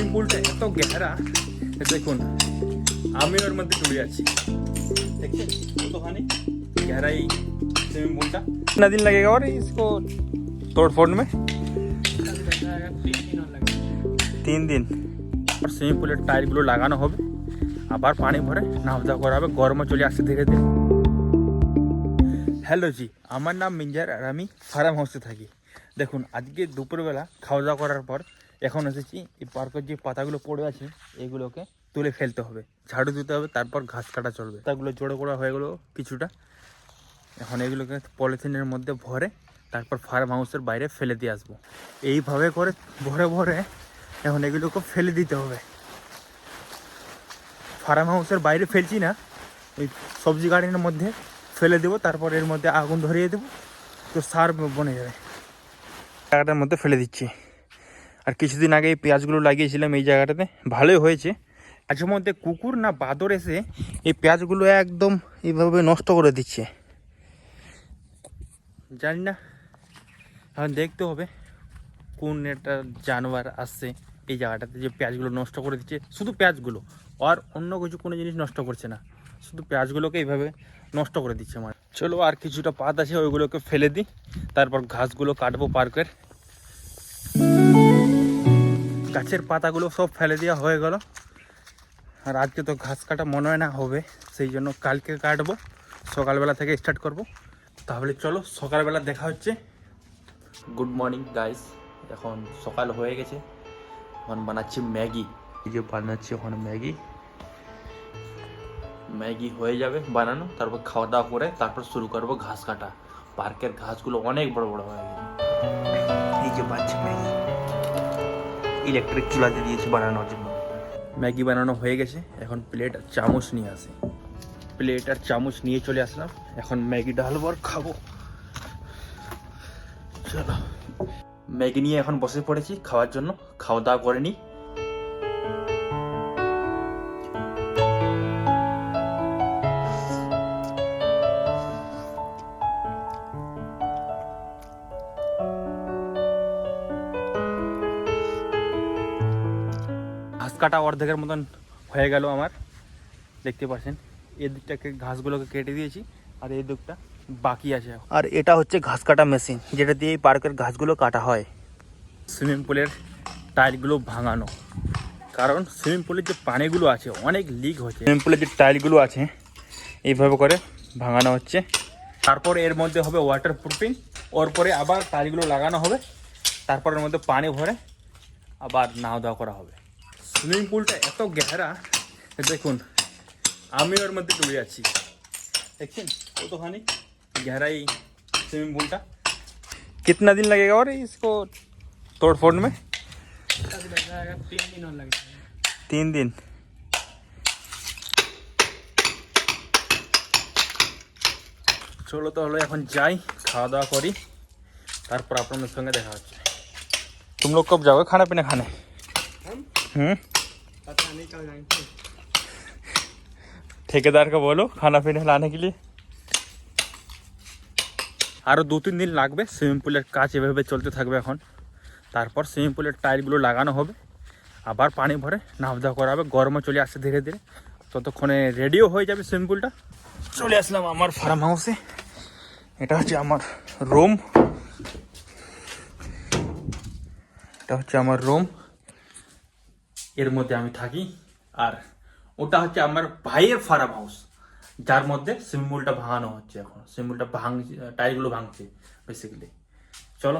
Swimming পুলটা এত গেহরা দেখুন, আমি ওর মধ্যে ডুবে যাচ্ছি। देखिए कतखानी गहराई स्विमिंग पूल का। कितना दिन लगेगा और इसको तोड़ फोड़ में? 3 दिन। और সুইমিং পুলের টায়ারগুলো লাগানো হবে, আবার পানি ভরে নাও দাও করা হবে, গরমও চলে আসছে ধীরে ধীরে। হ্যালো জি, আমার নাম মিঞ্জার আর আমি ফার্ম হাউসে থাকি। দেখুন আজকে দুপুরবেলা খাওয়া দাওয়া করার পর এখন এসেছি এই পার্কের যে পাতাগুলো পড়ে আছে এইগুলোকে তুলে ফেলতে হবে, ঝাড়ু দিতে হবে, তারপর ঘাস কাটা চলবে। পাতাগুলো জড়ো করা হয়ে গেলো কিছুটা, এখন এগুলোকে পলিথিনের মধ্যে ভরে তারপর ফার্ম হাউসের বাইরে ফেলে দিয়ে আসবো। এইভাবে করে ভরে ভরে এখন এগুলোকে ফেলে দিতে হবে। ফার্ম হাউসের বাইরে ফেলছি না, ওই সবজি গাড়ির মধ্যে ফেলে দেবো, তারপর এর মধ্যে আগুন ধরিয়ে দেবো, তো সার বনে যাবে। জায়গাটার মধ্যে ফেলে দিচ্ছি। আর কিছুদিন আগে এই পেঁয়াজগুলো লাগিয়েছিলাম এই জায়গাটাতে, ভালোই হয়েছে। মাঝে মধ্যে কুকুর না বাদর এসে এই পেঁয়াজগুলো একদম এইভাবে নষ্ট করে দিচ্ছে, জানি না। এখন দেখতে হবে কোন একটা জানোয়ার আসছে এই জায়গাটাতে যে পেঁয়াজগুলো নষ্ট করে দিচ্ছে। শুধু পেঁয়াজগুলো, আর অন্য কিছু কোনো জিনিস নষ্ট করছে না, শুধু পেঁয়াজগুলোকে এইভাবে নষ্ট করে দিচ্ছে আমার। চলো আর কিছুটা পাত আছে ওইগুলোকে ফেলে দিই, তারপর ঘাসগুলো কাটবো পার্কের। গাছের পাতাগুলো সব ফেলে দেওয়া হয়ে গেল, আর আজকে তো ঘাস কাটা মনে হয় না হবে, সেই জন্য কালকে কাটবো, সকালবেলা থেকে স্টার্ট করব। তাহলে চলো সকালবেলা দেখা হচ্ছে। গুড মর্নিং গাইস, এখন সকাল হয়ে গেছে, এখন বানাচ্ছি ম্যাগি। এই যে বানাচ্ছি এখন ম্যাগি, ম্যাগি হয়ে যাবে বানানো, তারপর খাওয়া দাওয়া করে তারপর শুরু করবো ঘাস কাটা। পার্কের ঘাসগুলো অনেক বড় বড় হয়ে গেছে। এই যে বানাচ্ছি ম্যাগি, ইলেকট্রিক চুলাতে দিয়েছি বানানোর জন্য। ম্যাগি বানানো হয়ে গেছে, এখন প্লেট আর চামচ নিয়ে আসে। প্লেট আর চামচ নিয়ে চলে আসলাম, এখন ম্যাগি ঢালবো আর খাবো। চলো ম্যাগি নিয়ে এখন বসে পড়েছি খাওয়ার জন্য, খাওয়া দাওয়া করে নিই। ঘাস কাটা অর্ধেকের মতন হয়ে গেল আমার, দেখতে পাচ্ছেন। এই দিকটাকে ঘাসগুলোকে কেটে দিয়েছি, আর এই দিকটা বাকি আছে। আর এটা হচ্ছে ঘাস কাটা মেশিন, যেটা দিয়ে এই পার্কের ঘাসগুলো কাটা হয়। সুইমিং পুলের টাইলগুলো ভাঙানো, কারণ সুইমিং পুলের যে পানিগুলো আছে অনেক লিক হচ্ছে। সুইমিং পুলের যে টাইলগুলো আছে এইভাবে করে ভাঙানো হচ্ছে, তারপর এর মধ্যে হবে ওয়াটার প্রুফিং, ওর পরে আবার টাইলগুলো লাগানো হবে, তারপর এর মধ্যে পানি ভরে আবার নাও দাওয়া করা হবে। সুইমিং পুলটা এত গেহরা দেখুন, আমি ওর মধ্যে ডুবে যাচ্ছি। দেখছেন কতখানি गहराई स्विमिंग पूल का। कितना दिन लगेगा और इसको तोड़ फोड़ में? 3 दिन और लगेगा। 3 दिन। চলো তাহলে এখন যাই, খাওয়া দাওয়া করি, তারপর আপনাদের সঙ্গে দেখা হচ্ছে। तुम लोग कब जाओगे खाना पीना खाने? पता नहीं कल जाएंगे। ठेकेदार को बोलो खाना पीना लाने के लिए। আরও 2-3 দিন লাগবে, সুইমিং পুলের কাজ এভাবে চলতে থাকবে এখন। তারপর সুইমিং পুলের টায়ারগুলো লাগানো হবে, আবার পানি ভরে নাও দাওয়া করা হবে, গরমও চলে আসছে ধীরে ধীরে, ততক্ষণে রেডিও হয়ে যাবে সুইমিং পুলটা। চলে আসলাম আমার ফার্ম হাউসে, এটা হচ্ছে আমার রুম, এটা হচ্ছে আমার রুম, এর মধ্যে আমি থাকি। আর ওটা হচ্ছে আমার ভাইয়ের ফার্ম হাউস, যার মধ্যে সুইমিং পুলটা ভাঙানো হচ্ছে। এখন সুইমিং পুলটা টাইলগুলো ভাঙছে বেসিক্যালি। চলো